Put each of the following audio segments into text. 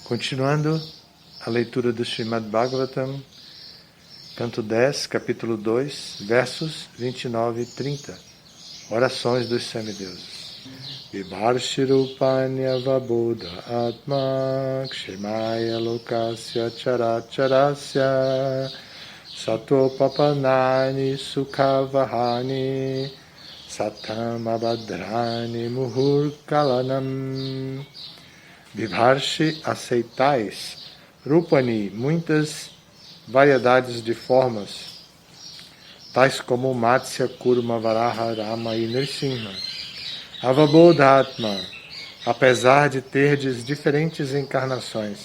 Continuando a leitura do Srimad Bhagavatam, canto 10, capítulo 2, versos 29 e 30. Orações dos semideuses. Vibharshirupanya vabodha atma kshemaya lokasya characharasya satopapanani sukhavahani satam abhadrani muhurkalanam. Vibharshi, aceitais, Rupani, muitas variedades de formas, tais como Matsya, Kurma, Varaha, Rama e Nrsimha. Avabodhatma, apesar de terdes diferentes encarnações,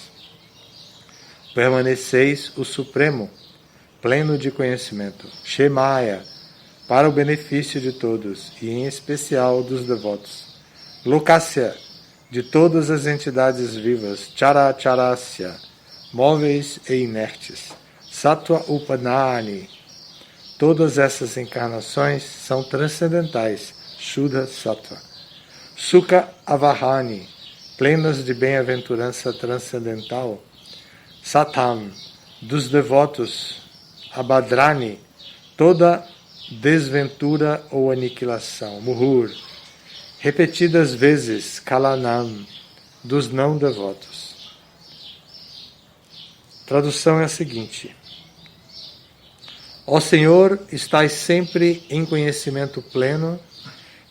permaneceis o Supremo, pleno de conhecimento. Shemaya, para o benefício de todos, e em especial dos devotos. Lokasya, de todas as entidades vivas. Characharasya, móveis e inertes. Sattva Upanani, todas essas encarnações são transcendentais. Shuddha Sattva. Sukha Avahani, plenas de bem-aventurança transcendental. Satam, dos devotos. Abhadrani, toda desventura ou aniquilação. Muhur, repetidas vezes. Kalanam, dos não devotos. Tradução é a seguinte: Ó Senhor, estás sempre em conhecimento pleno,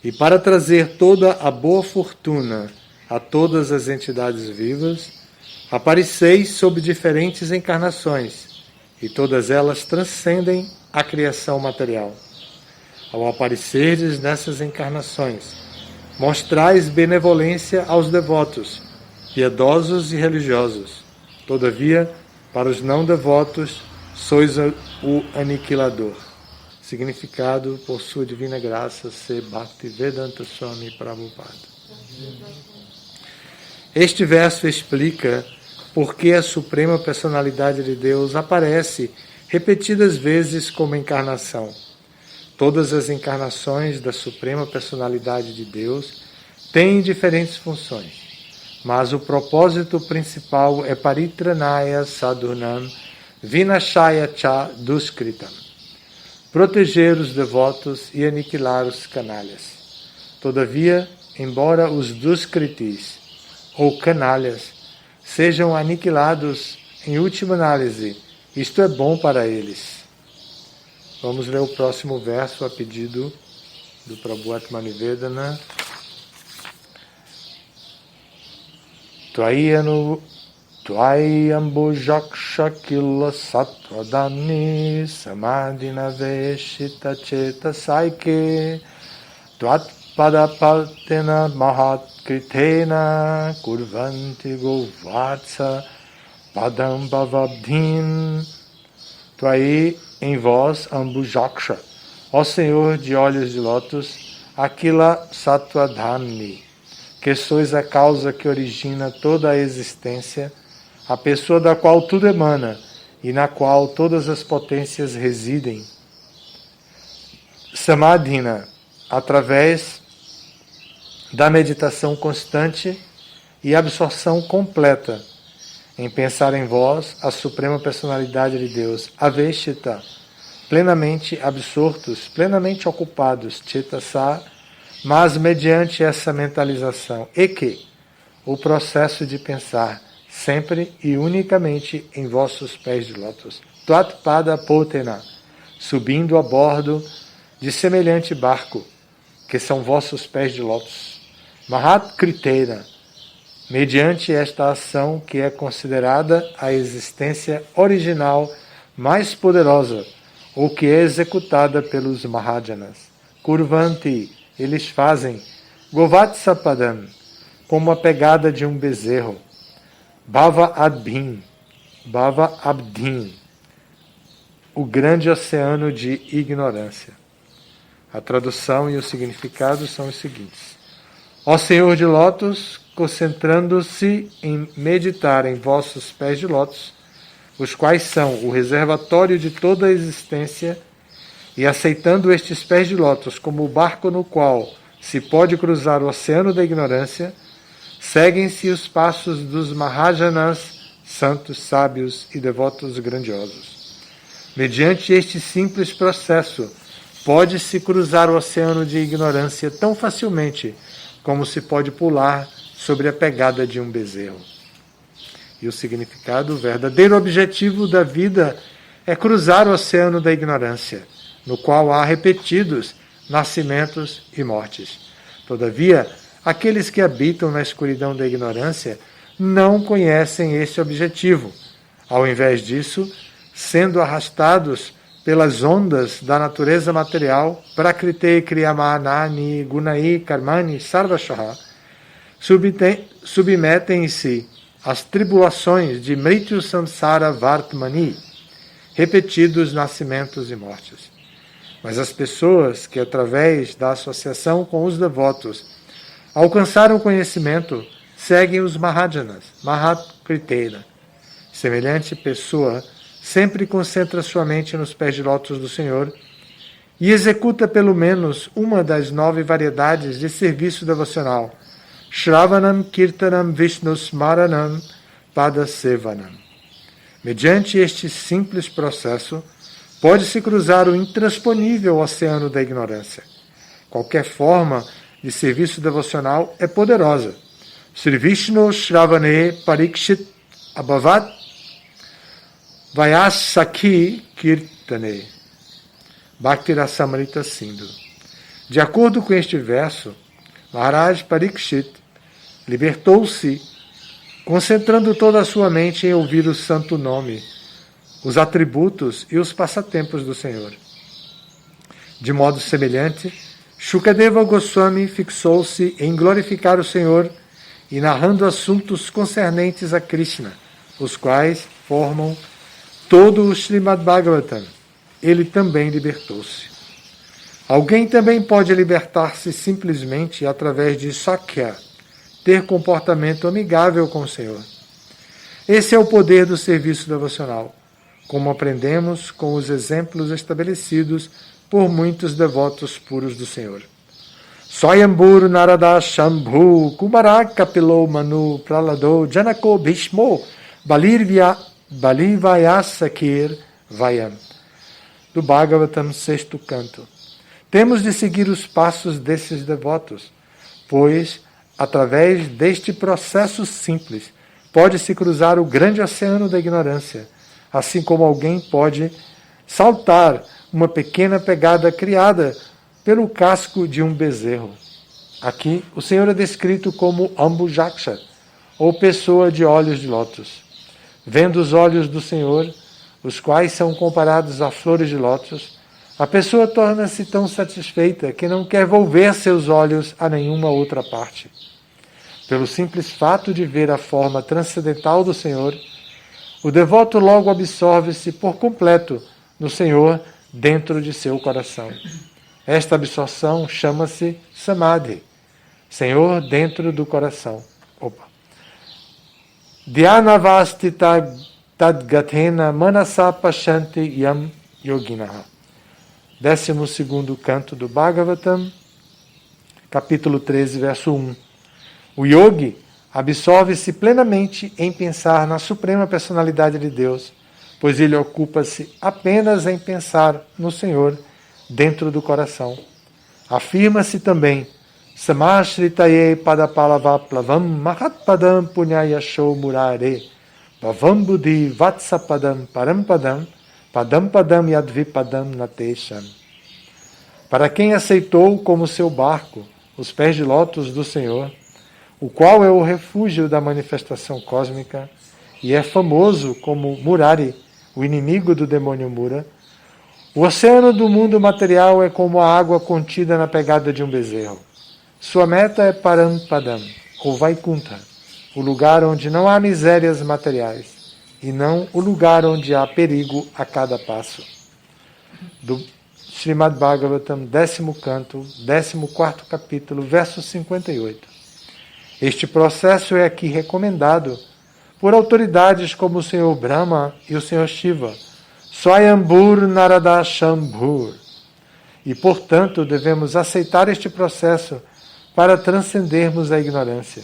e para trazer toda a boa fortuna a todas as entidades vivas, apareceis sob diferentes encarnações, e todas elas transcendem a criação material. Ao aparecerdes nessas encarnações, mostrais benevolência aos devotos, piedosos e religiosos. Todavia, para os não devotos, sois o aniquilador. Significado por sua divina graça, C. Bhaktivedanta Swami Prabhupada. Este verso explica por que a Suprema Personalidade de Deus aparece repetidas vezes como encarnação. Todas as encarnações da Suprema Personalidade de Deus têm diferentes funções, mas o propósito principal é Paritranaya Sadhunam Vinashaya Cha Duskritam, proteger os devotos e aniquilar os canalhas. Todavia, embora os Duskritis, ou canalhas, sejam aniquilados em última análise, isto é bom para eles. Vamos ler o próximo verso a pedido do Prabhu Atmanivedana. Tvayambujaksha killa satvadani samadhina veshita cheta saike tvatpadapaltena mahatkritena kurvanti govatsa padam bhavabdhin. Tvayi, em vós, Ambujaksha, ó Senhor de olhos de lótus, Akila Sattva-dhamni, que sois a causa que origina toda a existência, a pessoa da qual tudo emana e na qual todas as potências residem. Samadhina, através da meditação constante e absorção completa em pensar em vós, a Suprema Personalidade de Deus, Aveshita, plenamente absortos, plenamente ocupados, Chetasa, mas mediante essa mentalização, e que o processo de pensar sempre e unicamente em vossos pés de lótus, Tvatpada Potena, subindo a bordo de semelhante barco, que são vossos pés de lótus, Mahat Kritena, mediante esta ação que é considerada a existência original mais poderosa, ou que é executada pelos Mahajanas. Kurvanti, eles fazem, Govatsapadam, como a pegada de um bezerro. Bhava Abdhin, o grande oceano de ignorância. A tradução e o significado são os seguintes: Ó Senhor de Lótus, concentrando-se em meditar em vossos pés de lótus, os quais são o reservatório de toda a existência, e aceitando estes pés de lótus como o barco no qual se pode cruzar o oceano da ignorância, seguem-se os passos dos Mahajanas, santos, sábios e devotos grandiosos. Mediante este simples processo, pode-se cruzar o oceano de ignorância tão facilmente como se pode pular sobre a pegada de um bezerro. E o significado, o verdadeiro objetivo da vida é cruzar o oceano da ignorância, no qual há repetidos nascimentos e mortes. Todavia, aqueles que habitam na escuridão da ignorância não conhecem esse objetivo. Ao invés disso, sendo arrastados pelas ondas da natureza material, Prakrite Kriyamanani Gunai Karmani Sarvashaha, submetem-se às tribulações de Mrityu Samsara Vartmani, repetidos nascimentos e mortes. Mas as pessoas que, através da associação com os devotos, alcançaram o conhecimento, seguem os Mahajanas, Mahakriteya. Semelhante pessoa sempre concentra sua mente nos pés de lótus do Senhor e executa pelo menos uma das 9 variedades de serviço devocional, Shravanam, Kirtanam, Vishnu Smaranam, Padasevanam. Mediante este simples processo, pode-se cruzar o intransponível oceano da ignorância. Qualquer forma de serviço devocional é poderosa. Sri Vishnu Shravane Parikshit Abhavat Vayasakhi Kirtane. Bhakti Rasamrita Sindhu. De acordo com este verso, Maharaj Parikshit libertou-se, concentrando toda a sua mente em ouvir o santo nome, os atributos e os passatempos do Senhor. De modo semelhante, Shukadeva Goswami fixou-se em glorificar o Senhor e narrando assuntos concernentes a Krishna, os quais formam todo o Srimad Bhagavatam. Ele também libertou-se. Alguém também pode libertar-se simplesmente através de Sakya, ter comportamento amigável com o Senhor. Esse é o poder do serviço devocional, como aprendemos com os exemplos estabelecidos por muitos devotos puros do Senhor. Swayambur Narada Shambhu Kumara Kapilo Manu Pralado Janako Bhishmo Balivayasakir Vayam. Do Bhagavatam, 6º canto. Temos de seguir os passos desses devotos, pois, através deste processo simples, pode-se cruzar o grande oceano da ignorância, assim como alguém pode saltar uma pequena pegada criada pelo casco de um bezerro. Aqui, o Senhor é descrito como Ambujaksha, ou pessoa de olhos de lótus. Vendo os olhos do Senhor, os quais são comparados a flores de lótus, a pessoa torna-se tão satisfeita que não quer volver seus olhos a nenhuma outra parte. Pelo simples fato de ver a forma transcendental do Senhor, o devoto logo absorve-se por completo no Senhor dentro de seu coração. Esta absorção chama-se Samadhi, Senhor dentro do coração. Dhyanavastita tadgathena manasa pashanti yam yoginaha. 12º canto do Bhagavatam, capítulo 13, verso 1. O yogi absorve-se plenamente em pensar na Suprema Personalidade de Deus, pois ele ocupa-se apenas em pensar no Senhor dentro do coração. Afirma-se também Samashritaye padapalavaplavam mahatpadam punyayasho murare bhavam buddhi vatsapadam parampadam padam yadvipadam natesham. Para quem aceitou como seu barco os pés de lótus do Senhor, o qual é o refúgio da manifestação cósmica e é famoso como Murari, o inimigo do demônio Mura, o oceano do mundo material é como a água contida na pegada de um bezerro. Sua meta é Parampadam, ou Vaikuntha, o lugar onde não há misérias materiais, e não o lugar onde há perigo a cada passo. Do Srimad Bhagavatam, 10º canto, 14º capítulo, verso 58. Este processo é aqui recomendado por autoridades como o Senhor Brahma e o Senhor Shiva, Swayambur Narada Shambhur. E, portanto, devemos aceitar este processo para transcendermos a ignorância.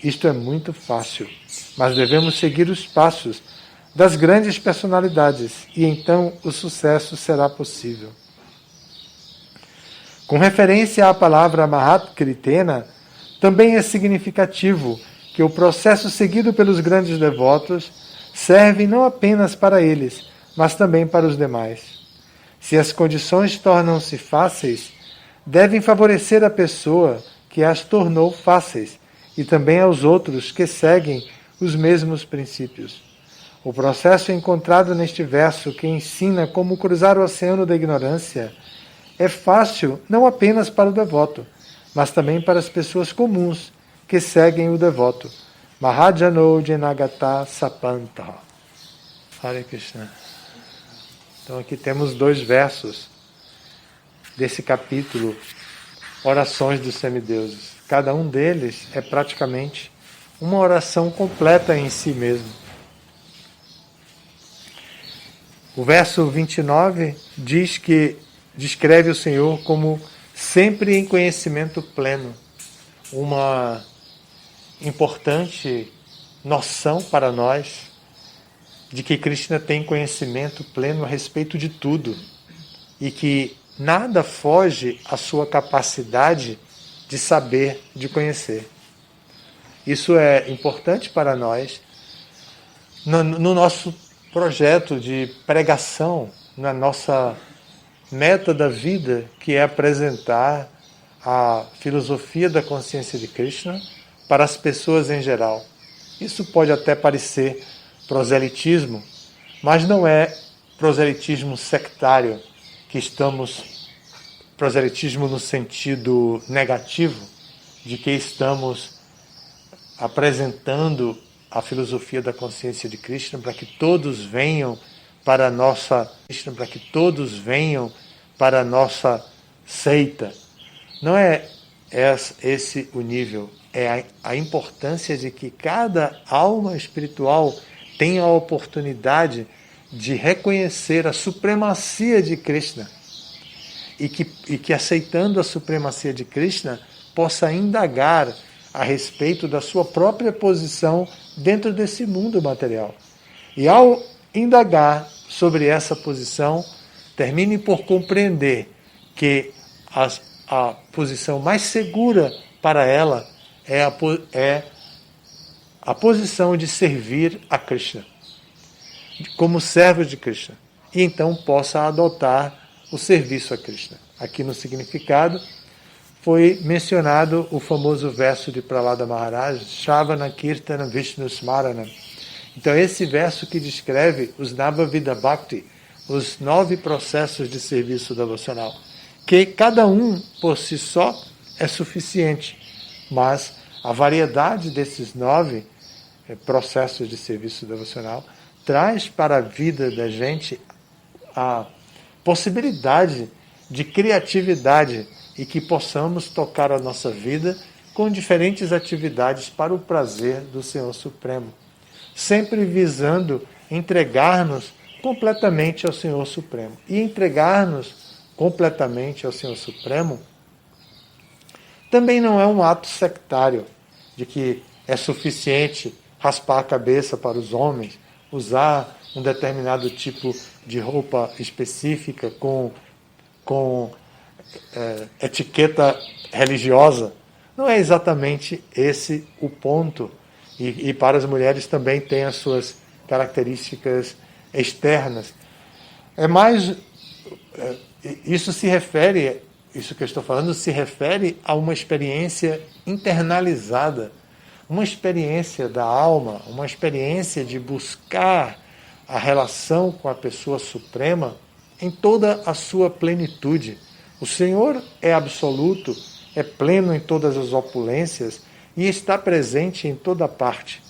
Isto é muito fácil, mas devemos seguir os passos das grandes personalidades e então o sucesso será possível. Com referência à palavra Mahatkritena, também é significativo que o processo seguido pelos grandes devotos serve não apenas para eles, mas também para os demais. Se as condições tornam-se fáceis, devem favorecer a pessoa que as tornou fáceis e também aos outros que seguem os mesmos princípios. O processo encontrado neste verso, que ensina como cruzar o oceano da ignorância, é fácil não apenas para o devoto, mas também para as pessoas comuns que seguem o devoto. Mahajano Janagata Sapanta. Hare Krishna. Então aqui temos 2 versos desse capítulo, Orações dos Semideuses. Cada um deles é praticamente uma oração completa em si mesmo. O verso 29 diz que descreve o Senhor como sempre em conhecimento pleno. Uma importante noção para nós de que Krishna tem conhecimento pleno a respeito de tudo e que nada foge à sua capacidade de saber, de conhecer. Isso é importante para nós no nosso projeto de pregação, na nossa meta da vida, que é apresentar a filosofia da consciência de Krishna para as pessoas em geral. Isso pode até parecer proselitismo, mas não é proselitismo sectário, proselitismo no sentido negativo, de que estamos apresentando a filosofia da consciência de Krishna para que todos venham para a nossa seita. Não é esse o nível, é a importância de que cada alma espiritual tenha a oportunidade de reconhecer a supremacia de Krishna e que aceitando a supremacia de Krishna possa indagar a respeito da sua própria posição dentro desse mundo material. E ao indagar sobre essa posição, termine por compreender que a posição mais segura para ela é a posição de servir a Krishna, como servo de Krishna, e então possa adotar o serviço a Krishna. Aqui no significado foi mencionado o famoso verso de Prahlada Maharaj, Shravana Kirtana Vishnu Smarana. Então esse verso que descreve os Navavida Bhakti, os 9 processos de serviço devocional, que cada um por si só é suficiente, mas a variedade desses 9 processos de serviço devocional traz para a vida da gente a possibilidade de criatividade e que possamos tocar a nossa vida com diferentes atividades para o prazer do Senhor Supremo, sempre visando entregar-nos completamente ao Senhor Supremo. E entregar-nos completamente ao Senhor Supremo também não é um ato sectário, de que é suficiente raspar a cabeça para os homens, usar um determinado tipo de roupa específica com etiqueta religiosa. Não é exatamente esse o ponto. E para as mulheres também tem as suas características externas. É mais... Isso que eu estou falando se refere a uma experiência internalizada, uma experiência da alma, uma experiência de buscar a relação com a pessoa suprema em toda a sua plenitude. O Senhor é absoluto, é pleno em todas as opulências e está presente em toda parte.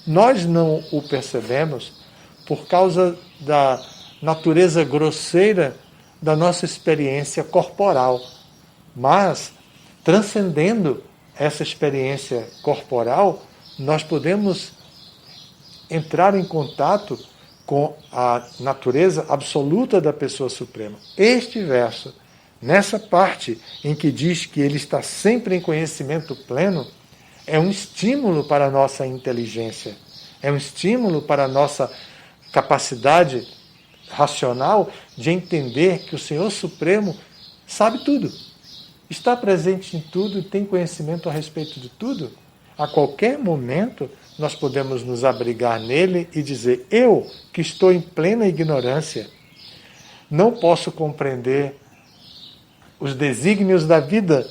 Nós não o percebemos por causa da natureza grosseira da nossa experiência corporal, mas transcendendo essa experiência corporal, nós podemos entrar em contato com a natureza absoluta da pessoa suprema. Este verso, nessa parte em que diz que ele está sempre em conhecimento pleno, é um estímulo para a nossa inteligência, é um estímulo para a nossa capacidade racional de entender que o Senhor Supremo sabe tudo, está presente em tudo e tem conhecimento a respeito de tudo. A qualquer momento nós podemos nos abrigar nele e dizer: eu, que estou em plena ignorância, não posso compreender os desígnios da vida,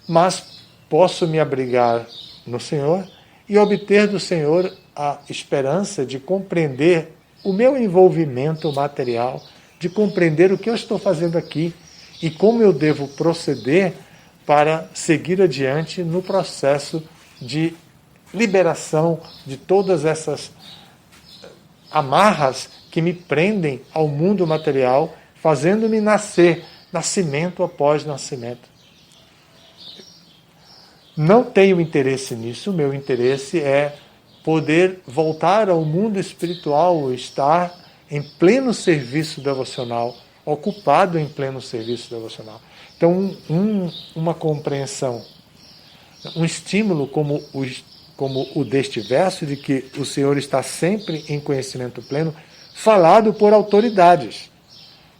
mas posso me abrigar no Senhor e obter do Senhor a esperança de compreender o meu envolvimento material, de compreender o que eu estou fazendo aqui e como eu devo proceder para seguir adiante no processo de liberação de todas essas amarras que me prendem ao mundo material, fazendo-me nascer, nascimento após nascimento. Não tenho interesse nisso, meu interesse é poder voltar ao mundo espiritual, estar em pleno serviço devocional, ocupado em pleno serviço devocional. Então, uma compreensão, um estímulo como o deste verso, de que o Senhor está sempre em conhecimento pleno, falado por autoridades.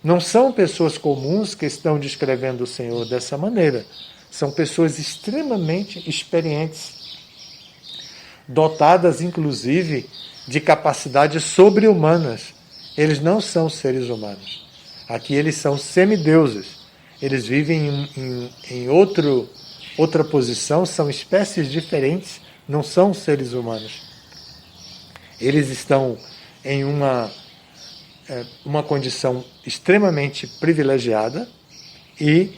Não são pessoas comuns que estão descrevendo o Senhor dessa maneira. São pessoas extremamente experientes, dotadas, inclusive, de capacidades sobre-humanas. Eles não são seres humanos. Aqui eles são semideuses. Eles vivem em outra posição, são espécies diferentes, não são seres humanos. Eles estão em uma condição extremamente privilegiada e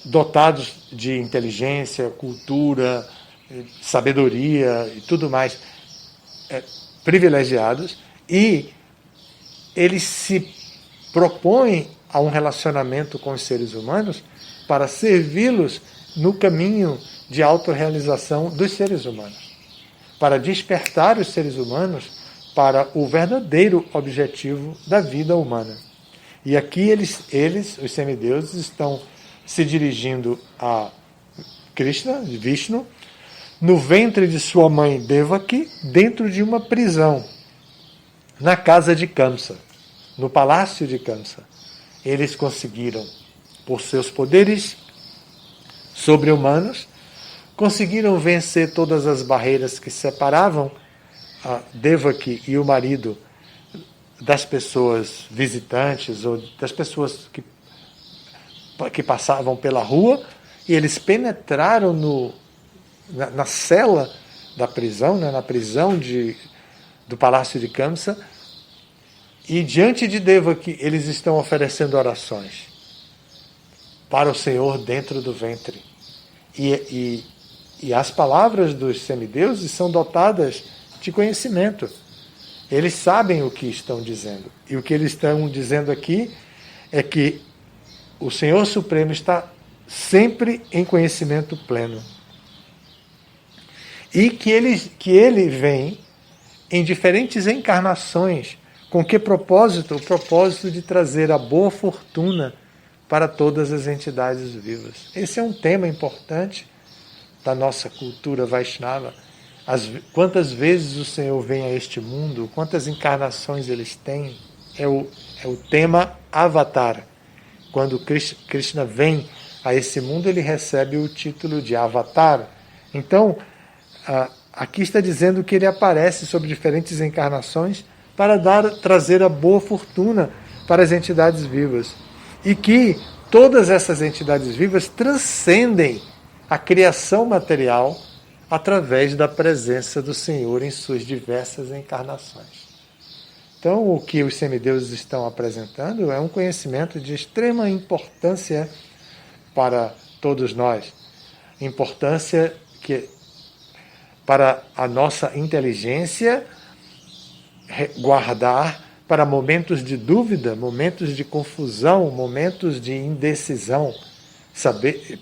dotados de inteligência, cultura, sabedoria e tudo mais, privilegiados, e eles se propõem a um relacionamento com os seres humanos para servi-los no caminho de autorrealização dos seres humanos, para despertar os seres humanos para o verdadeiro objetivo da vida humana. E aqui eles, os semideuses, estão se dirigindo a Krishna, Vishnu, no ventre de sua mãe Devaki, dentro de uma prisão, na casa de Kamsa, no palácio de Kamsa. Eles conseguiram, por seus poderes sobre-humanos, conseguiram vencer todas as barreiras que separavam a Devaki e o marido das pessoas visitantes ou das pessoas que passavam pela rua, e eles penetraram na cela da prisão, na prisão do palácio de Kamsa, e diante de Devaki eles estão oferecendo orações para o Senhor dentro do ventre. E as palavras dos semideuses são dotadas de conhecimento. Eles sabem o que estão dizendo. E o que eles estão dizendo aqui é que o Senhor Supremo está sempre em conhecimento pleno. E que ele vem em diferentes encarnações. Com que propósito? O propósito de trazer a boa fortuna para todas as entidades vivas. Esse é um tema importante da nossa cultura Vaishnava. Quantas vezes o Senhor vem a este mundo, quantas encarnações eles têm, é o tema Avatar. Quando Krishna vem a esse mundo, ele recebe o título de Avatar. Então, aqui está dizendo que ele aparece sob diferentes encarnações para trazer a boa fortuna para as entidades vivas. E que todas essas entidades vivas transcendem a criação material através da presença do Senhor em suas diversas encarnações. Então, o que os semideuses estão apresentando é um conhecimento de extrema importância para todos nós. Importância para a nossa inteligência guardar para momentos de dúvida, momentos de confusão, momentos de indecisão,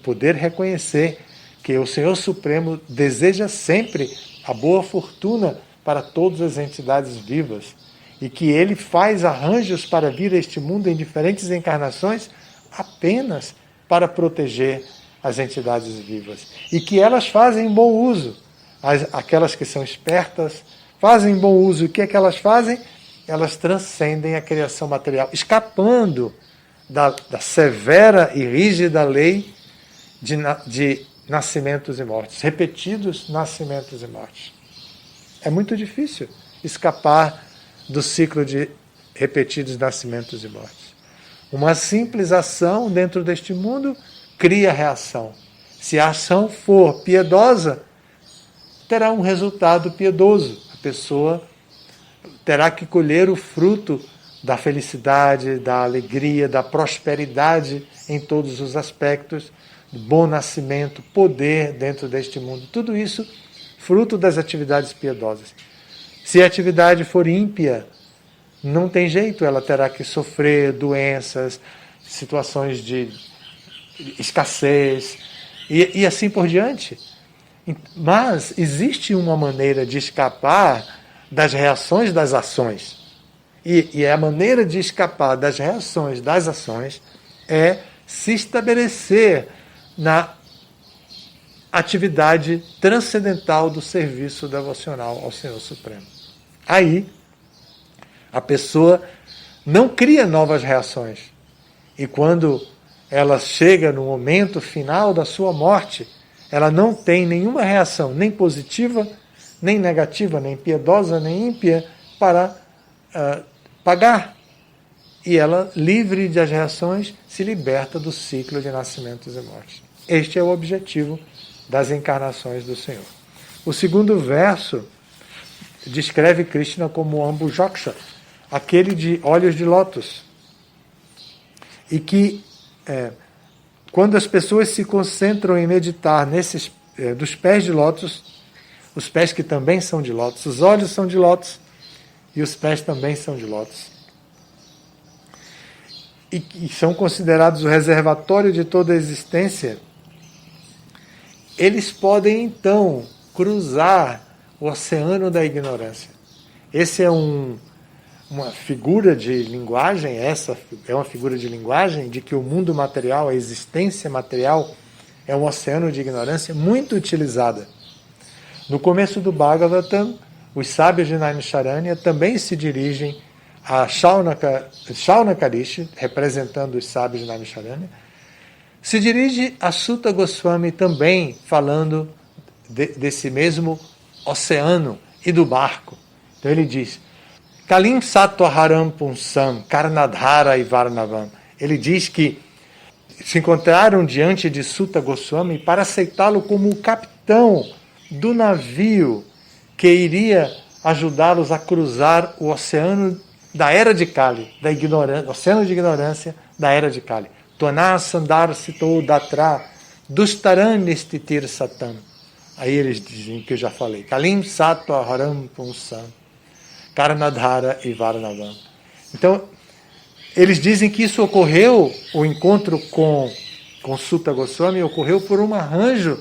poder reconhecer que o Senhor Supremo deseja sempre a boa fortuna para todas as entidades vivas e que ele faz arranjos para vir a este mundo em diferentes encarnações apenas para proteger as entidades vivas. E que elas fazem bom uso. Aquelas que são espertas fazem bom uso. E o que é que elas fazem? Elas transcendem a criação material, escapando da severa e rígida lei de nascimentos e mortes, repetidos nascimentos e mortes. É muito difícil escapar do ciclo de repetidos nascimentos e mortes. Uma simples ação dentro deste mundo cria reação. Se a ação for piedosa, terá um resultado piedoso. A pessoa terá que colher o fruto da felicidade, da alegria, da prosperidade em todos os aspectos, bom nascimento, poder dentro deste mundo. Tudo isso fruto das atividades piedosas. Se a atividade for ímpia, não tem jeito, ela terá que sofrer doenças, situações de escassez e assim por diante. Mas existe uma maneira de escapar das reações das ações. E a maneira de escapar das reações das ações é se estabelecer na atividade transcendental do serviço devocional ao Senhor Supremo. Aí, a pessoa não cria novas reações. E quando ela chega no momento final da sua morte, ela não tem nenhuma reação, nem positiva, nem negativa, nem piedosa, nem ímpia, para pagar. E ela, livre das reações, se liberta do ciclo de nascimentos e mortes. Este é o objetivo das encarnações do Senhor. O segundo verso descreve Krishna como Ambujaksha, aquele de olhos de lótus. E que, quando as pessoas se concentram em meditar nesses dos pés de lótus, os pés que também são de lótus, os olhos são de lótus e os pés também são de lótus. E são considerados o reservatório de toda a existência, eles podem então cruzar o oceano da ignorância. Esse é uma figura de linguagem, essa é uma figura de linguagem de que o mundo material, a existência material, é um oceano de ignorância muito utilizada. No começo do Bhagavatam, os sábios de Naimisharanya também se dirigem a Shaunakarishi, representando os sábios de Naimisharanya, se dirige a Sutta Goswami também falando desse mesmo oceano e do barco. Então ele diz: Kalim Sattvaharam Punsam Karnadhara e Varnavam. Ele diz que se encontraram diante de Sutta Goswami para aceitá-lo como o capitão do navio que iria ajudá-los a cruzar o oceano da era de Kali, da ignorância, oceano de ignorância da era de Kali. Tona Sandar Sito Datra Dustaranistir Satam. Aí eles dizem que eu já falei. Kalim Sattva Haram Punsam Karnadhara e Varnavam. Então, eles dizem que isso ocorreu, o encontro com Sutta Goswami ocorreu por um arranjo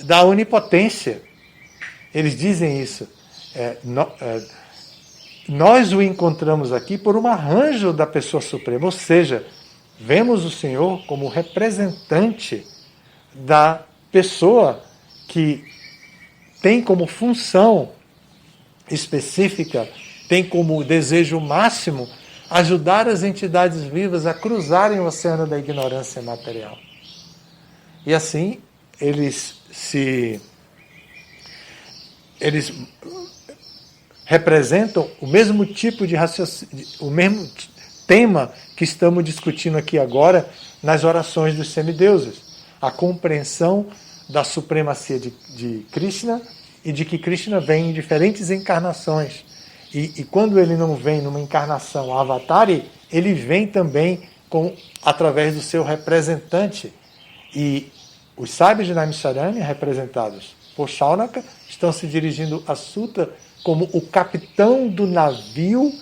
da onipotência. Eles dizem isso. Nós o encontramos aqui por um arranjo da pessoa suprema, ou seja, vemos o Senhor como representante da pessoa que tem como função específica, tem como desejo máximo ajudar as entidades vivas a cruzarem o oceano da ignorância material. E assim, eles representam o mesmo tipo de raciocínio, o mesmo tema que estamos discutindo aqui agora nas orações dos semideuses. A compreensão da supremacia de Krishna e de que Krishna vem em diferentes encarnações. E quando ele não vem numa encarnação avatari, ele vem também através do seu representante. E os sábios de Naimisharanya, representados por Shaunaka, estão se dirigindo a Sutta como o capitão do navio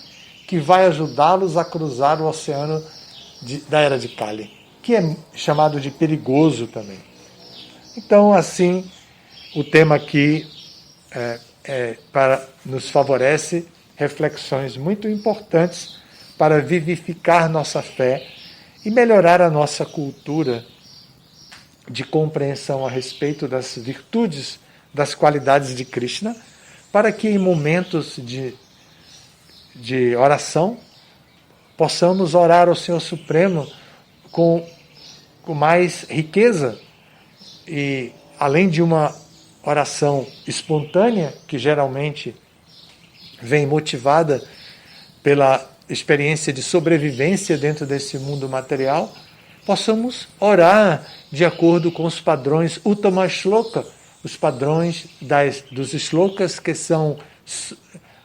que vai ajudá-los a cruzar o oceano da era de Kali, que é chamado de perigoso também. Então, assim, o tema aqui nos favorece reflexões muito importantes para vivificar nossa fé e melhorar a nossa cultura de compreensão a respeito das virtudes, das qualidades de Krishna, para que em momentos de oração possamos orar ao Senhor Supremo com mais riqueza e, além de uma oração espontânea, que geralmente vem motivada pela experiência de sobrevivência dentro desse mundo material, possamos orar de acordo com os padrões Uttama Shloka, os padrões dos shlokas que são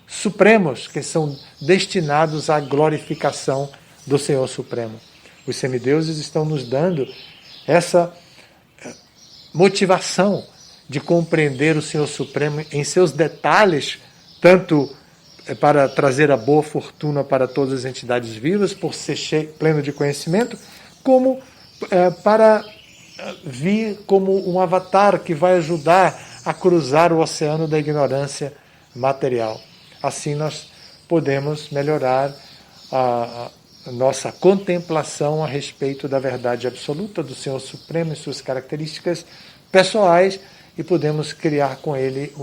supremos, que são destinados à glorificação do Senhor Supremo. Os semideuses estão nos dando essa motivação de compreender o Senhor Supremo em seus detalhes, tanto para trazer a boa fortuna para todas as entidades vivas, por ser pleno de conhecimento, como para vir como um avatar que vai ajudar a cruzar o oceano da ignorância material. Assim nós podemos melhorar a nossa contemplação a respeito da verdade absoluta do Senhor Supremo e suas características pessoais, e podemos criar com Ele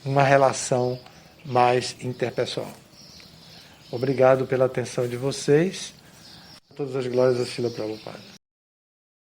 uma relação mais interpessoal. Obrigado pela atenção de vocês. Todas as glórias a Srila Prabhupada.